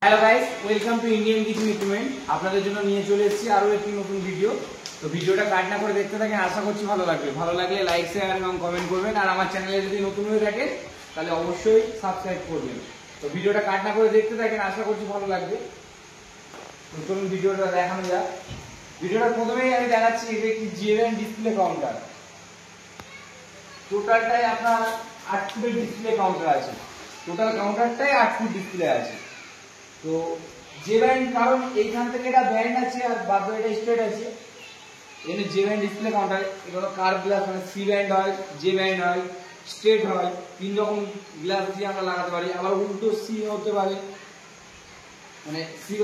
Hello guys, welcome to Indian kitchen equipment. আপনাদের জন্য নিয়ে চলে এসেছি আরো একটি নতুন ভিডিও। তো ভিডিওটা কাট না করে দেখতে থাকেন, আশা করছি ভালো লাগবে। ভালো লাগলে লাইক শেয়ার এবং কমেন্ট করবেন, আর আমার চ্যানেলে যদি নতুন হয়ে থাকে তাহলে অবশ্যই সাবস্ক্রাইব করবেন। তো ভিডিওটা কাট না করে দেখতে থাকেন, আশা করছি ভালো লাগবে। তো চলুন ভিডিওটা দেখানো যাক। ভিডিওটা প্রথমেই আমি দেখাচ্ছি, এটা একটি জিএভএন ডিসপ্লে কাউন্টার। টোটালটাই আপনার 8 ফুটের ডিসপ্লে কাউন্টার আছে। টোটাল কাউন্টারটাই 8 ফুট ডিসপ্লে আছে। তো যে ব্যান্ড, কারণ এইখান থেকে এটা ব্যান্ড আছে আর বাদ বাকি এটা স্ট্রেট আছে। এখানে যে ব্যান্ড ডিসপ্লে কাউন্টার, এগুলো কার্ভ গ্লাস, মানে সি ব্যান্ড হয়, যে ব্যান্ড হয়, স্ট্রেট হয়, 3 রকম গ্লাস দিয়ে আমরা লাগাতে পারি। আবার উল্টো সি হতে পারে, মানে সি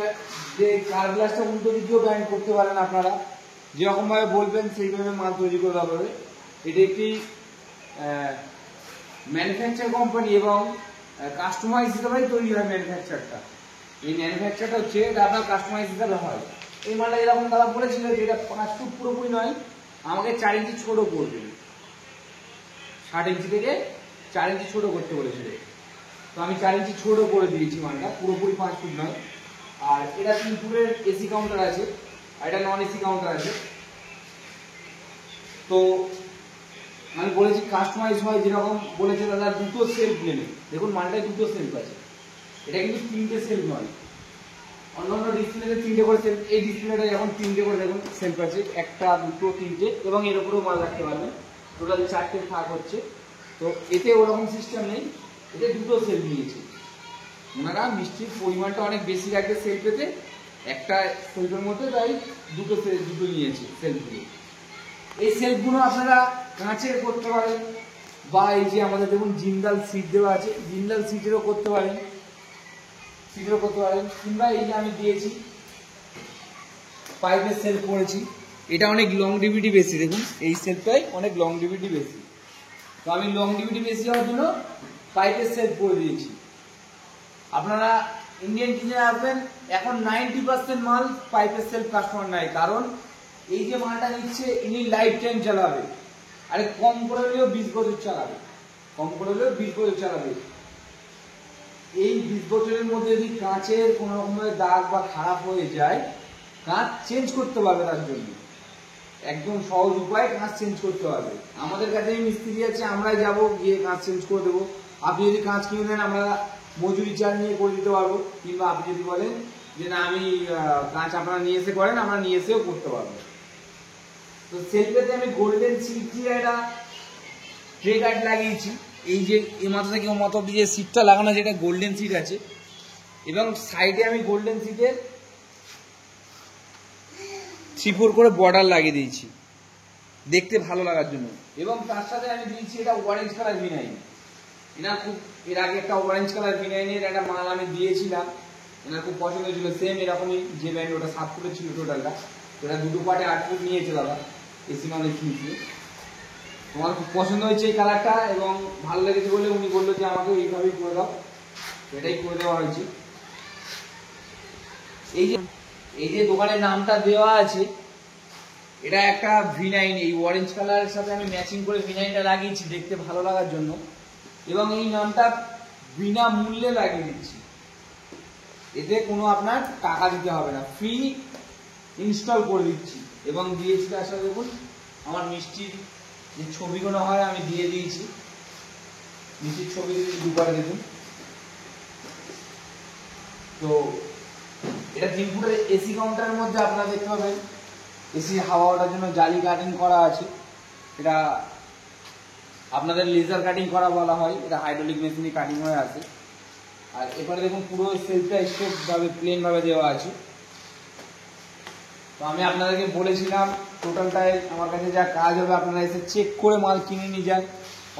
যে কার্ভ গ্লাসটা উল্টো দিকেও ব্যান্ড করতে পারেন আপনারা। যেরকম ভাবে বলবেন সেইভাবে মাল তৈরি করে দেওয়া হবে। এটি একটি ম্যানুফ্যাকচার কোম্পানি এবং কাস্টমাইজ হিসেবেই তৈরি হয় ম্যানুফ্যাকচারটা। এই ম্যানুফ্যাকচারটা হচ্ছে আপনার কাস্টমাইজ হিসাবে হয়। এই মালটা এরকম দাদা বলেছিল যে এটা 5 ফুট পুরোপুরি নয়, আমাকে 4 ইঞ্চি ছোট করবে, 60 ইঞ্চি থেকে 4 ইঞ্চি ছোট করতে বলেছিল। তো আমি 4 ইঞ্চি ছোট করে দিয়েছি মালটা, পুরোপুরি 5 ফুট নয়। আর এটা 3 ফুটের এসি কাউন্টার আছে, আর এটা নন এসি কাউন্টার আছে। তো আমি বলেছি কাস্টমাইজ হয় যেরকম বলেছে দাদা, দুটো সেলফ নেবে। দেখুন মালটায় দুটো সেলফ আছে, এটা কিন্তু 3টে সেলফ নয়। অন্যান্য ডিসপ্লেতে 3টে করে সেলফ, এই ডিসপ্লেটা এখন 3টে করে দেখুন সেলফ আছে, 1টা 2টো 3টে, এবং এর উপরেও মাল রাখতে পারবেন। টোটাল 4টে থাক হচ্ছে। তো এতে ওরকম সিস্টেম নেই, এতে দুটো সেলফ নিয়েছে। ওনারা মিষ্টির পরিমাণটা অনেক বেশি রাখবে সেলফেতে, একটা সেলফের মধ্যে, তাই দুটো নিয়েছে সেলফগুলো। এই সেলফগুলো আপনারা কাঁচের করতে পারেন, বা এই যে আমাদের দেখুন জিন্দাল সিট দেওয়া আছে, জিন্দাল সিটেরও করতে পারেন, কিংবা এই যে আমি দিয়েছি পাইপের সেলফ করেছি, এটা অনেক লংজিভিটি বেশি। দেখুন এই সেলফটাই অনেক লংজিভিটি বেশি। তো আমি লংজিভিটি বেশি হওয়ার জন্য পাইপের সেলফ করে দিয়েছি। আপনারা ইন্ডিয়ান কিচেনে আসবেন, এখন 90% মাল পাইপের সেলফ কাস্টমার নেয়, কারণ এই যে মালটা নিচ্ছে ইনি লাইফ টাইম চালাবে। আরে কম করে হলেও 20 বছর চালাবে, এই 20 বছরের মধ্যে যদি কাঁচের কোনো রকমের দাগ বা খারাপ হয়ে যায়, কাঁচ চেঞ্জ করতে পারবে। তার জন্য একদম সহজ উপায়, কাঁচ চেঞ্জ করতে পারবে। আমাদের কাছে মিস্ত্রি আছে, আমরাই যাবো, গিয়ে কাঁচ চেঞ্জ করে দেবো। আপনি যদি কাঁচ কিনে দেন, আমরা মজুরি চার্জ নিয়ে করে দিতে পারবো। কিংবা আপনি যদি বলেন যে না আমি কাঁচ আপনারা নিয়ে এসে করেন, আমরা নিয়ে এসেও করতে পারবো। তো সেলফেতে আমি গোল্ডেন সিট দিয়ে একটা ট্রে গার্ড লাগিয়েছি। এই যে এই মাথা থেকে ও মাথা অব্দি যে সিটটা লাগানো আছে, এটা গোল্ডেন সিট আছে, এবং সাইডে আমি গোল্ডেন সিটের 3-4 করে বর্ডার লাগিয়ে দিয়েছি দেখতে ভালো লাগার জন্য। এবং তার সাথে আমি দিয়েছি এটা অরেঞ্জ কালার ভিনাইল। এনার খুব, এর আগে একটা অরেঞ্জ কালার ভিনাইলের একটা মাল আমি দিয়েছিলাম, এনার খুব পছন্দ ছিল। সেম এরকমই যে ব্যান্ড, ওটা 7 ফুটের ছিল টোটালটা, ওটা দুটো পার্টে 8 ফুট নিয়েছে দাদা, এসি নন এসি নিয়েছে। তোমার খুব পছন্দ হয়েছে এই কালারটা এবং ভালো লেগেছে বলে উনি বললো যে আমাকে এইভাবেই করে দাও, এটাই করে দেওয়া হয়েছে। এই যে দোকানের নামটা দেওয়া আছে, এটা একটা ভিনাইন, এই অরেঞ্জ কালারের সাথে আমি ম্যাচিং করে ভিনাইনটা লাগিয়েছি দেখতে ভালো লাগার জন্য, এবং এই নামটা বিনামূল্যে লাগিয়ে দিচ্ছি। এতে কোনো আপনার টাকা দিতে হবে না, ফ্রি ইনস্টল করে দিচ্ছি। এবং দিয়েছি তার সাথে দেখুন আমার মিষ্টির যে ছবিগুলো হয় আমি দিয়ে দিয়েছি, মিষ্টির ছবি দুবারে দেখুন। তো এটা 3 ফুটের এসি কাউন্টারের মধ্যে আপনারা দেখতে পাবেন এসি হাওয়া ওঠার জন্য জালি কাটিং করা আছে। এটা আপনাদের লেজার কাটিং করা বলা হয়, এটা হাইড্রোলিক মেশিনে কাটিং হয়ে আছে। আর এবারে দেখুন পুরো সেলফটা স্ট্রেট ভাবে প্লেন ভাবে দেওয়া আছে। তো আমি আপনাদেরকে বলেছিলাম টোটালটাই আমার কাছে যা কাজ হবে আপনারা এসে চেক করে মাল কিনে নিয়ে যান।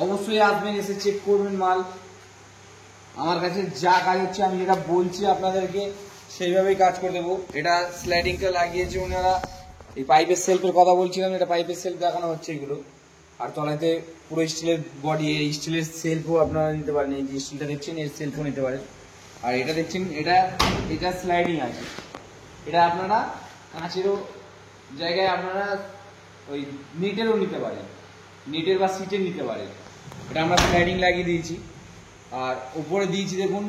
অবশ্যই আসবেন, এসে চেক করবেন মাল। আমার কাছে যা কাজ হচ্ছে আমি যেটা বলছি আপনাদেরকে সেইভাবেই কাজ করে দেবো। এটা স্লাইডিংটা লাগিয়েছে ওনারা, এই পাইপের সেলফের কথা বলছিলাম, এটা পাইপের সেলফ দেখানো হচ্ছে এগুলো। আর তলাতে পুরো স্টিলের বডি, এই স্টিলের সেলফও আপনারা নিতে পারেন। এই যে স্টিলটা দেখছেন এর সেলফও নিতে পারেন। আর এটা দেখছেন এটা স্লাইডিং আছে, এটা আপনারা কাঁচেরও জায়গায় আপনারা ওই নেটেরও নিতে পারেন, নেটের বা সিটের নিতে পারেন। এটা আমরা স্লাইডিং লাগিয়ে দিয়েছি। আর উপরে দিয়েছি দেখুন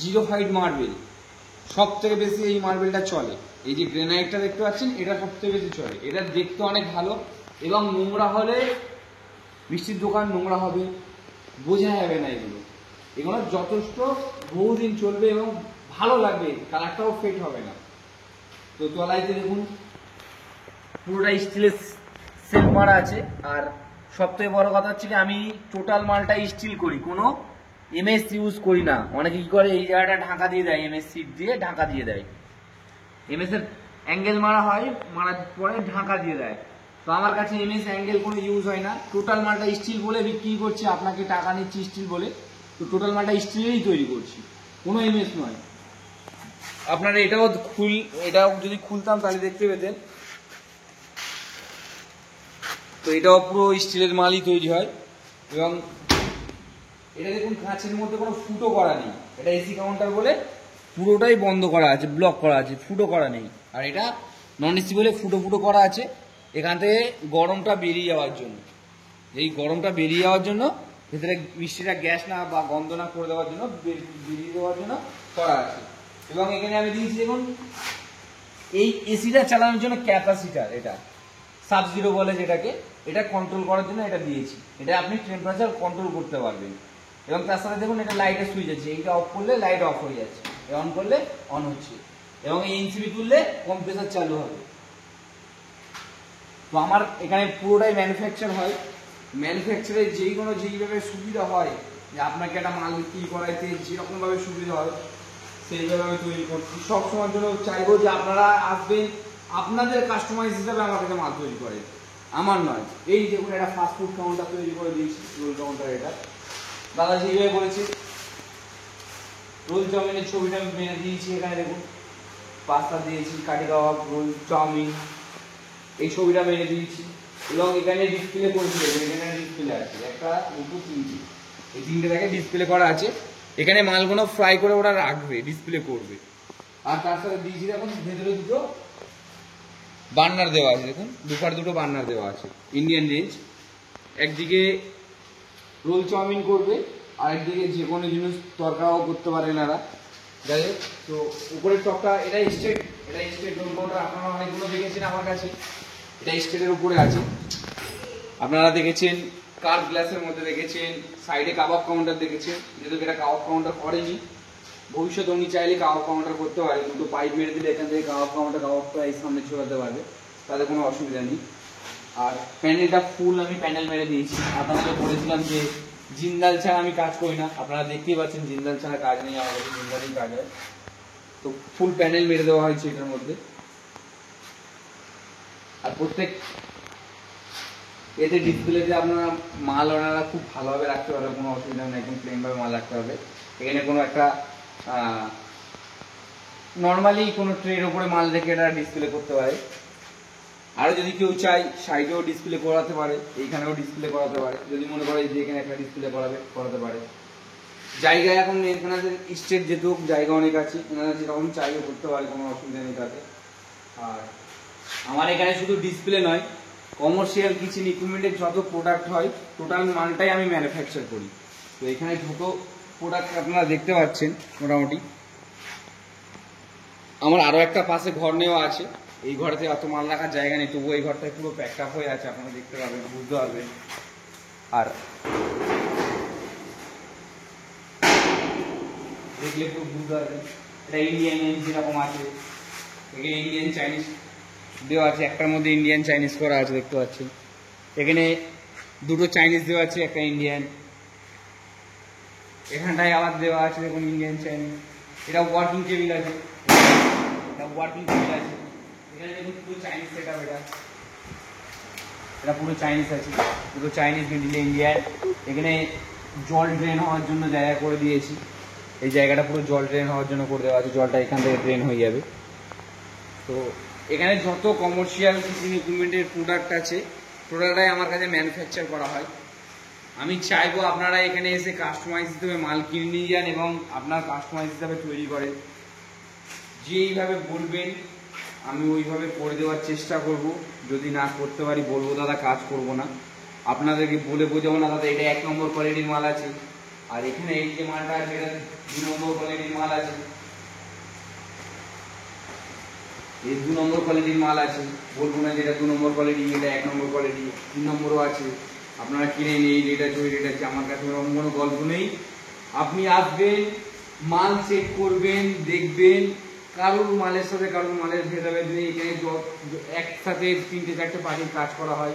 0 হাইট মার্বেল, সব থেকে বেশি এই মার্বেলটা চলে। এই যে গ্রেনাইটটা দেখতে পাচ্ছেন, এটা সব থেকে বেশি চলে। এটা দেখতে অনেক ভালো এবং নোংরা হলে, মিষ্টির দোকান নোংরা হবে, বোঝা যাবে না। এগুলো যথেষ্ট বহুদিন চলবে এবং ভালো লাগবে, কালারটাও ফেড হবে না। তো তলাইতে দেখুন পুরোটা স্টিলের সেল মারা আছে। আর সব থেকে বড় কথা হচ্ছে কি, আমি টোটাল মালটা স্টিল করি, কোনো এমএস ইউজ করি না। অনেকে কি করে, এই জায়গাটা ঢাকা দিয়ে দেয়, এমএস সিট দিয়ে ঢাকা দিয়ে দেয়, এমএস এর অ্যাঙ্গেল মারা হয়, মারার পরে ঢাকা দিয়ে দেয়। তো আমার কাছে এমএস অ্যাঙ্গেল কোনো ইউজ হয় না, টোটাল মালটা স্টিল বলে বিক্রি করছি, আপনাকে টাকা নিচ্ছি স্টিল বলে। তো টোটাল মালটা স্টিলেরই তৈরি করছি, কোনো এমএস নয়। আপনারা এটাও যদি খুলতাম তাহলে দেখতে পেতেন। তো এটাও পুরো স্টিলের মালই তৈরি হয়। এবং এটা দেখুন কাঁচের মধ্যে কোনো ফুটো করা নেই, এটা এসি কাউন্টার বলে পুরোটাই বন্ধ করা আছে, ব্লক করা আছে, ফুটো করা নেই। আর এটা নন এসি বলে ফুটো ফুটো করা আছে, এখান থেকে গরমটা বেরিয়ে যাওয়ার জন্য। এই গরমটা বেরিয়ে যাওয়ার জন্য, ভেতরে মিষ্টিটা গ্যাস না বা গন্ধ না করে দেওয়ার জন্য, বেরিয়ে দেওয়ার জন্য করা আছে। এবং এখানে আমি দিয়েছি দেখুন, এই এসিটা চালানোর জন্য ক্যাপাসিটার, এটা সাব-জিরো বলে যেটাকে, এটা কন্ট্রোল করার জন্য এটা দিয়েছি। এটা আপনি টেম্পারেচার কন্ট্রোল করতে পারবেন। এবং তার সাথে দেখুন এটা লাইটের সুইচ আছে, এইটা অফ করলে লাইট অফ হয়ে যাচ্ছে, অন করলে অন হচ্ছে। এবং এই এনসিবি তুললে কম্প্রেসার চালু হবে। তো আমার এখানে পুরোটাই ম্যানুফ্যাকচার হয়। ম্যানুফ্যাকচারে যেইভাবে সুবিধা হয়, যে আপনাকে একটা মাল বিক্রি করাইতে যেরকমভাবে সুবিধা হয়, সেইভাবে আমি তৈরি করছি। সবসময়ের জন্য চাইবো যে আপনারা আসবেন, আপনাদের কাস্টমাইজ হিসাবে আমার কাছে মাল তৈরি করে, আমার নয়। এই দেখুন একটা ফাস্টফুড কাউন্টার তৈরি করে দিয়েছি, রোল কাউন্টার। এটা দাদা যেভাবে বলেছে, রোল চাউমিনের ছবিটা আমি মেনে দিয়েছি। এখানে দেখুন পাস্তা দিয়েছি, কাঠি কাবাব, রোল, চাউমিন, এই ছবিটা মেনে দিয়েছি। এবং এখানে ডিসপ্লে করেছি, এখানে ডিসপ্লে আছে একটা, দুটো, তিনটে, এই তিনটে থেকে ডিসপ্লে করা আছে। এখানে মালগুলো ফ্রাই করে ওরা রাখবে, ডিসপ্লে করবে। আর তার সাথে দিয়েছি দেখুন ভেতরে দুটো বার্নার দেওয়া আছে, দেখুন দুটো বার্নার দেওয়া আছে, ইন্ডিয়ান রেঞ্জ। একদিকে রোল চাউমিন করবে, আর একদিকে যে কোনো জিনিস তরকারিও করতে পারে এনারা। যাই হোক, তো উপরের টপটা এটা স্টেট রোল কাউন্টার। আপনারা অনেকগুলো দেখেছেন আমার কাছে, এটা স্টেটের উপরে আছে। আপনারা দেখেছেন কার গ্লাসের মধ্যে দেখেছেন, সাইডে কাবাব কাউন্টার দেখেছেন। যেহেতু এটা কাবাব কাউন্টার করেনি, ভবিষ্যতে উনি চাইলে কাবাব কাউন্টার করতে পারে, কিন্তু পাইপ মেরে দিলে এখান থেকে কাবাবটা এই সামনে ছোড়াতে পারবে, তাতে কোনো অসুবিধা নেই। আর প্যানেলটা ফুল আমি প্যানেল মেরে দিয়েছি। আপনাদেরকে বলেছিলাম যে জিন্দাল ছাড়া আমি কাজ করি না, আপনারা দেখতেই পাচ্ছেন জিন্দাল ছাড়া কাজ নেই, আমার কাছে জিন্দালই কাজ হয়। তো ফুল প্যানেল মেরে দেওয়া হয়েছে এটার মধ্যে। আর প্রত্যেক এতে ডিসপ্লেতে আপনারা মাল ওনারা খুব ভালোভাবে রাখতে পারবে, কোনো অসুবিধা নেই, একদম প্লেনভাবে মাল রাখতে হবে। এখানে কোনো একটা নর্মালি কোনো ট্রের উপরে মাল রেখে এটা ডিসপ্লে করতে পারে। আরও যদি কেউ চাই সাইডেও ডিসপ্লে করাতে পারে, এইখানেও ডিসপ্লে করাতে পারে, যদি মনে করে যে এখানে একটা ডিসপ্লে করাতে পারে। জায়গায় এখন এনাদের স্টেট যেহেতু জায়গা অনেক আছে, এনারা যেরকম চাইও করতে পারে, কোনো অসুবিধা নেই তাতে। আর আমার এখানে শুধু ডিসপ্লে নয়, কমার্শিয়াল কিচেন ইকুইপমেন্টের যত প্রোডাক্ট হয় টোটাল মালটাই আমি ম্যানুফ্যাকচার করি। তো এখানে যত প্রোডাক্ট আপনারা দেখতে পাচ্ছেন, মোটামুটি আমার আরও একটা পাশে ঘর নেওয়া আছে। এই ঘরেতে অত মাল রাখার জায়গা নেই, তবুও এই ঘরটায় পুরো প্যাকড আপ হয়ে আছে, আপনারা দেখতে পাবেন, বুঝতে পারবেন। আর দেখলে পুরো বুঝতে পারবেন, এটা ইন্ডিয়ান যেরকম আছে, এখানে ইন্ডিয়ান চাইনিজ দেওয়া আছে, একটার মধ্যে ইন্ডিয়ান চাইনিজ করা আছে, দেখতে পাচ্ছেন। এখানে দুটো চাইনিজ দেওয়া আছে, একটা ইন্ডিয়ান। এখানটায় আবার দেওয়া আছে দেখুন ইন্ডিয়ান চাইনিজ। এটা ওয়ার্কিং টেবিল আছে, এখানে দেখুন পুরো চাইনিজ সেট আপ। এটা পুরো চাইনিজ আছে, পুরো চাইনিজ মিডিল ইন্ডিয়ান। এখানে জল ড্রেন হওয়ার জন্য জায়গা করে দিয়েছি, এই জায়গাটা পুরো জল ড্রেন হওয়ার জন্য করে দেওয়া আছে, জলটা এখান থেকে ড্রেন হয়ে যাবে। তো এখানে যত কমার্শিয়াল কিচেন ইকুইপমেন্টের প্রোডাক্ট আছে, প্রোডাক্টটাই আমার কাছে ম্যানুফ্যাকচার করা হয়। আমি চাইবো আপনারা এখানে এসে কাস্টমাইজ হিসেবে মাল কিনে নিয়ে যান এবং আপনার কাস্টমাইজ হিসাবে তৈরি করেন। যেইভাবে বলবেন আমি ওইভাবে করে দেওয়ার চেষ্টা করব। যদি না করতে পারি বলবো দাদা কাজ করব না, আপনাদেরকে বলে বোঝাবো না দাদা এটা 1 নম্বর কোয়ালিটির মাল আছে, আর এখানে এই যে মালটা আছে এটা 2 নম্বর কোয়ালিটির মাল আছে। এই 2 নম্বর কোয়ালিটির মাল আছে, বলবো না যেটা 2 নম্বর কোয়ালিটি, এটা 1 নম্বর কোয়ালিটি, 3 নম্বরও আছে। আপনারা কিনে নিন, এই রেট আছে ওই রেট আছে, আমার কাছে ওরকম কোনো গল্প নেই। আপনি আসবেন, মাল চেক করবেন, দেখবেন, কারোর মালের সাথে কারোর মালের ভেদাভেদ নেই। এখানে একসাথে 3-4টে পার্টির কাজ করা হয়।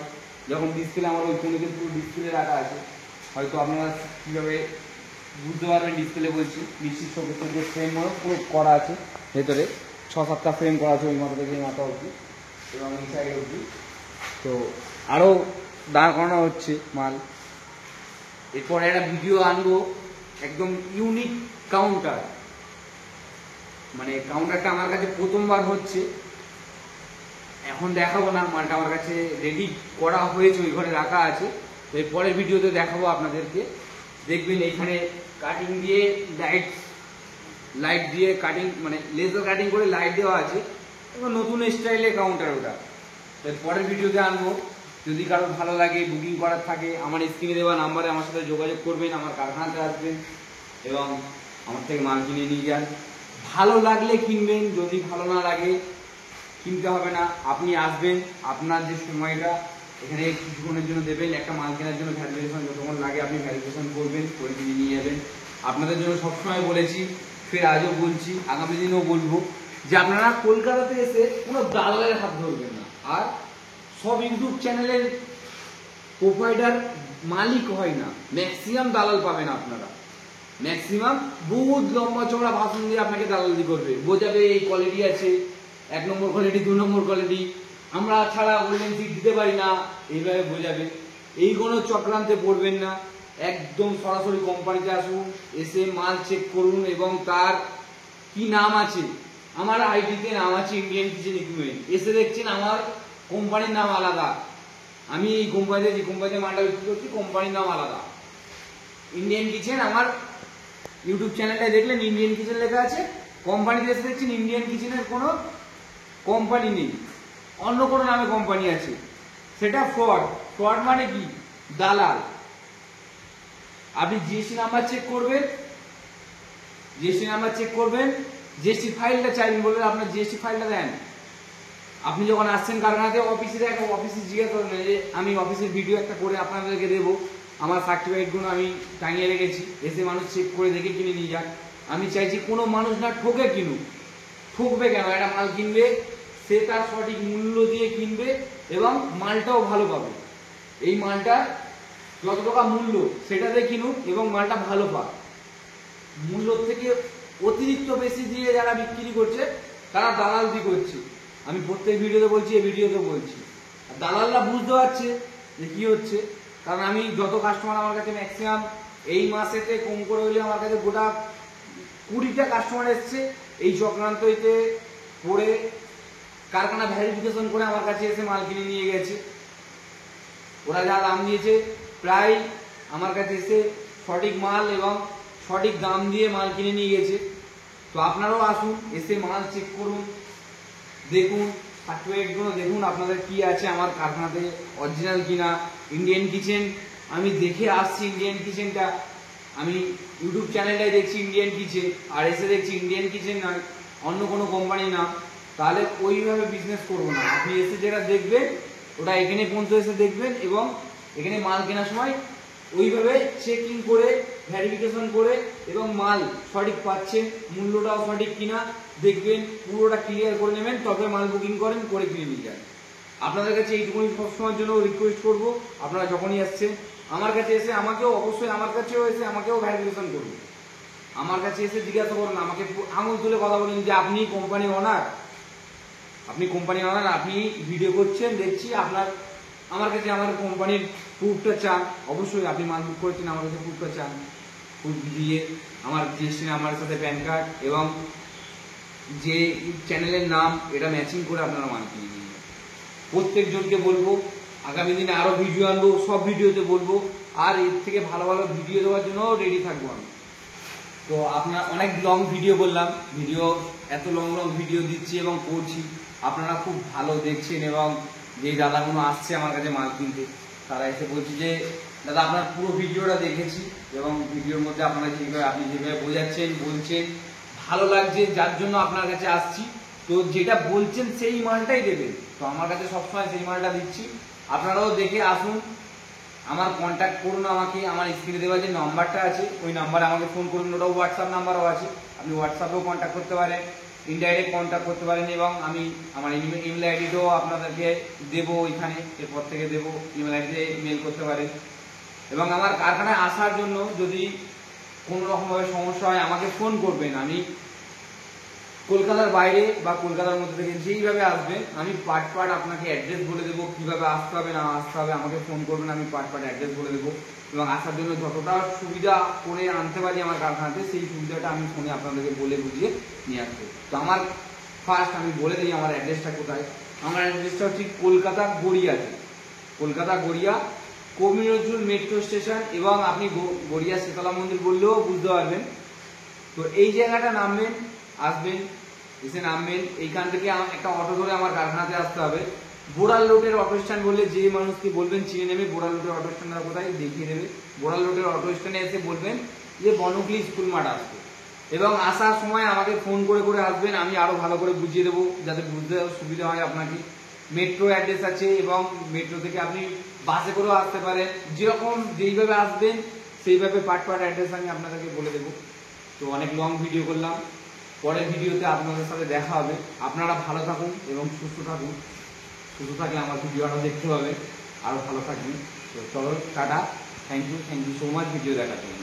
যখন ডিসপ্লে আমার ওই কোণে পুরো ডিসপ্লে রাখা আছে, হয়তো আপনারা কীভাবে বুঝতে পারবেন ডিসপ্লে বলছি, বৃষ্টির শোকেসের যে ফ্রেমগুলো পুরো করা আছে, ভেতরে 6-7টা ফ্রেম করা আছে ওই মাথা থেকে এই মাথা অবধি এবং এই সাইড অবধি। তো আরও দাঁড় করানো হচ্ছে মাল। এরপর একটা ভিডিও আনবো একদম ইউনিক কাউন্টার, মানে কাউন্টারটা আমার কাছে প্রথমবার হচ্ছে, এখন দেখাবো না, মালটা আমার কাছে রেডি করা হয়েছে, ওই ঘরে রাখা আছে। তো এর পরের ভিডিওতে দেখাবো আপনাদেরকে। দেখবেন এইখানে কাটিং দিয়ে লাইট দিয়ে কাটিং, মানে লেজার কাটিং করে লাইট দেওয়া আছে এবং নতুন স্টাইলে কাউন্টার ওটা। তো পরের ভিডিওতে আনবো। যদি কারো ভালো লাগে, বুকিং করার থাকে, আমার স্ক্রিনে দেওয়া নাম্বারে আমার সাথে যোগাযোগ করবেন, আমার কারখানাতে আসবেন এবং আমার থেকে মাল কিনে নিয়ে যান। ভালো লাগলে কিনবেন, যদি ভালো না লাগে কিনতে হবে না। আপনি আসবেন, আপনার যে সময়টা এখানে কিছুক্ষণের জন্য দেবেন, একটা মাল কেনার জন্য ভ্যালিডেশন যতক্ষণ লাগে আপনি ভ্যালিডেশন করবেন, করে কিনে নিয়ে যাবেন। আপনাদের জন্য সবসময় বলেছি, ফের আজও বলছি, আগামী দিনেও বলবো যে আপনারা কলকাতাতে এসে কোনো দালালের হাত ধরবেন না। আর সব ইউটিউব চ্যানেলের প্রোভাইডার মালিক হয় না, ম্যাক্সিমাম দালাল পাবেন আপনারা। ম্যাক্সিমাম বহুত লম্বা চওড়া ভাষণ দিয়ে আপনাকে দালালি করবে, বোঝাবে এই কোয়ালিটি আছে, 1 নম্বর কোয়ালিটি, 2 নম্বর কোয়ালিটি, আমরা ছাড়া গোল্ডেন সিট দিতে পারি না, এইভাবে বোঝাবে। এই কোনো চক্রান্তে পড়বেন না, একদম সরাসরি কোম্পানিতে আসুন, এসে মাল চেক করুন এবং তার কি নাম আছে। আমার আইডিতে নাম আছে ইন্ডিয়ান কিচেন ইকুইপমেন্ট, এসে দেখছেন আমার কোম্পানির নাম আলাদা, আমি এই কোম্পানিতে যে কোম্পানিতে মালটা বিক্রি করছি কোম্পানির নাম আলাদা। ইন্ডিয়ান কিচেন আমার ইউটিউব চ্যানেলটায় দেখলেন ইন্ডিয়ান কিচেন লেখা আছে, কোম্পানিতে এসে দেখছেন ইন্ডিয়ান কিচেনের কোনো কোম্পানি নেই, অন্য কোনো নামে কোম্পানি আছে। সেটা ফ্রড। ফ্রড মানে কি? দালাল। আপনি জিএসটি নাম্বার চেক করবেন, জিএসটি ফাইলটা চাইবেন, বলবেন আপনার জিএসটি ফাইলটা দেন। আপনি যখন আসছেন কারখানাতে, অফিসে জিজ্ঞাসা করবেন যে আমি অফিসের ভিডিও একটা করে আপনাদেরকে দেবো, আমার সার্টিফিকেটগুলো আমি টাঙিয়ে রেখেছি, এসে মানুষ চেক করে দেখে কিনে নিয়ে যাক। আমি চাইছি কোনো মানুষ না ঠকে কিনুক। ঠকবে কেন? একটা মাল কিনবে, সে তার সঠিক মূল্য দিয়ে কিনবে এবং মালটাও ভালো পাবে। এই মালটা যত টাকা মূল্য সেটাতে কিনুক এবং মালটা ভালো পাক। মূল্যর থেকে অতিরিক্ত বেশি দিয়ে যারা বিক্রি করছে তারা দালালি করছে। আমি প্রত্যেক ভিডিওতে বলছি, এই ভিডিওতে বলছি। আর দালালরা বুঝতে পারছে যে কি হচ্ছে, কারণ আমি যত কাস্টমার আমার কাছে ম্যাক্সিমাম এই মাসেতে কম করে হলে আমার কাছে গোটা 20টা কাস্টমার এসছে এই চক্রান্ততে পড়ে, কারখানা ভেরিফিকেশন করে আমার কাছে এসে মাল কিনে নিয়ে গেছে। ওরা যা দাম দিয়েছে প্রায় আমার কাছে এসে সঠিক মাল এবং সঠিক দাম দিয়ে মাল কিনে নিয়ে গেছে। তো আপনারাও আসুন, এসে মাল চেক করুন, দেখুন সার্টিফিকেটগুলো দেখুন আপনাদের কি আছে আমার কারখানাতে, অরিজিনাল কিনা। ইন্ডিয়ান কিচেন আমি দেখে আসছি, ইন্ডিয়ান কিচেনটা আমি ইউটিউব চ্যানেলটাই দেখছি ইন্ডিয়ান কিচেন, আর এসে দেখছি ইন্ডিয়ান কিচেন নয়, অন্য কোনো কোম্পানির নাম। তাহলে ওইভাবে বিজনেস করবো না। আপনি এসে যেটা দেখবেন ওটা এখানে পর্যন্ত এসে দেখবেন এবং এখানে মাল কেনার সময় ওইভাবে চেকিং করে, ভেরিফিকেশন করে এবং মাল সঠিক পাচ্ছেন, মূল্যটাও সঠিক কিনা দেখবেন, পুরোটা ক্লিয়ার করে নেবেন, তবে মাল বুকিং করেন, করে কিনে নিয়ে যান। আপনাদের কাছে এইটুকুনি সবসময়ের জন্য রিকোয়েস্ট করবো, আপনারা যখনই আসছেন আমার কাছে এসে আমাকেও অবশ্যই আমার কাছেও এসে আমাকেও ভেরিফিকেশন করুন। আমার কাছে এসে জিজ্ঞাসা করুন, আমাকে আঙুল তুলে কথা বলুন যে আপনি কোম্পানি ওনার, আপনি ভিডিও করছেন দেখছি, আপনার আমার কাছে আমার কোম্পানির প্রুফটা চান। অবশ্যই আপনি মাল বুক করেছেন, আমার কাছে প্রুফটা চান। প্রুফ দিয়ে আমার জিএসটি নাম্বারের সাথে প্যান কার্ড এবং যে চ্যানেলের নাম এটা ম্যাচিং করে আপনারা মাল কিনে নিন। প্রত্যেকজনকে বলবো আগামী দিনে আরও ভিডিও আনবো, সব ভিডিওতে বলবো, আর এর থেকে ভালো ভালো ভিডিও দেওয়ার জন্য রেডি থাকবো আমি। তো আপনার অনেক লং ভিডিও বললাম, এত লং ভিডিও দিচ্ছি এবং করছি, আপনারা খুব ভালো দেখছেন এবং যেই দাদাগুলো আসছে আমার কাছে মাল কিনতে তারা এসে বলছি যে দাদা আপনার পুরো ভিডিওটা দেখেছি এবং ভিডিওর মধ্যে আপনারা আপনি যেভাবে বোঝাচ্ছেন, বলছেন, ভালো লাগছে, যার জন্য আপনার কাছে আসছি। তো যেটা বলছেন সেই মালটাই দেবেন। তো আমার কাছে সবসময় সেই মালটা দিচ্ছি, আপনারাও দেখে আসুন। আমার কন্ট্যাক্ট করুন আমাকে, আমার স্ক্রিনে দেওয়া যে নাম্বারটা আছে ওই নাম্বারে আমাকে ফোন করুন, ওটাও হোয়াটসঅ্যাপ নাম্বারও আছে, আপনি হোয়াটসঅ্যাপেও কন্ট্যাক্ট করতে পারেন, ইনডাইরেক্ট কন্ট্যাক্ট করতে পারেন, এবং আমি আমার ইমেল আইডিটাও আপনাদেরকে দেবো, ওইখানে এরপর থেকে দেবো, ইমেল আইডিতে মেল করতে পারেন। এবং আমার কারখানায় আসার জন্য যদি কোনো রকমভাবে সমস্যা হয় আমাকে ফোন করবেন। আমি কলকাতার বাইরে বা কলকাতার মধ্যে থেকে যেইভাবে আসবেন আমি পার্ট পার্ট আপনাকে অ্যাড্রেস বলে দেবো, কীভাবে আসতে হবে না আসতে হবে আমাকে ফোন করবেন, আমি পার্ট পার্ট অ্যাড্রেস বলে দেবো, এবং আসার জন্য যতটা সুবিধা করে আনতে পারি আমার কারখানাতে সেই সুবিধাটা আমি ফোনে আপনাদেরকে বলে বুঝিয়ে নিয়ে আসবো। তো আমার ফার্স্ট আমি বলে দিই আমার অ্যাড্রেসটা কোথায়। আমার অ্যাড্রেসটা হচ্ছে কলকাতা গড়িয়াতে, কলকাতা গড়িয়া কবি নজরুল মেট্রো স্টেশন, এবং আপনি গড়িয়া শীতলা মন্দির বললেও বুঝতে পারবেন। তো এই জায়গাটা নামবেন, আসবেন, এসে নামবেন, এইখান থেকে একটা অটো ধরে আমার কারখানাতে আসতে হবে। বোড়াল রোডের অটো স্ট্যান্ড বললে যে মানুষকে বলবেন চিনে নেবে, বোড়াল রোডের অটো স্ট্যান্ডটা কোথায় দেখিয়ে দেবে। বোড়াল রোডের অটো স্ট্যান্ডে এসে বলবেন যে বনকলি স্কুল মাঠ আসবে, এবং আসার সময় আমাকে ফোন করে করে আসবেন, আমি আরো ভালো করে বুঝিয়ে দেবো যাতে বুঝতে সুবিধা হয় আপনাকে। মেট্রো অ্যাড্রেস আছে, এবং মেট্রো থেকে আপনি বাসে করেও আসতে পারেন, যেরকম যেইভাবে আসবেন সেইভাবে পার্ট পার্ট অ্যাড্রেস আমি আপনাদেরকে বলে দেবো। তো অনেক লং ভিডিও করলাম, পরের ভিডিওতে আপনাদের সাথে দেখা হবে। আপনারা ভালো থাকুন এবং সুস্থ থাকুন, সুস্থ থাকলে আমার ভিডিওটা দেখতে হবে, আরও ভালো থাকবেন। তো চলো টাটা, thank you so much video দেখার জন্য।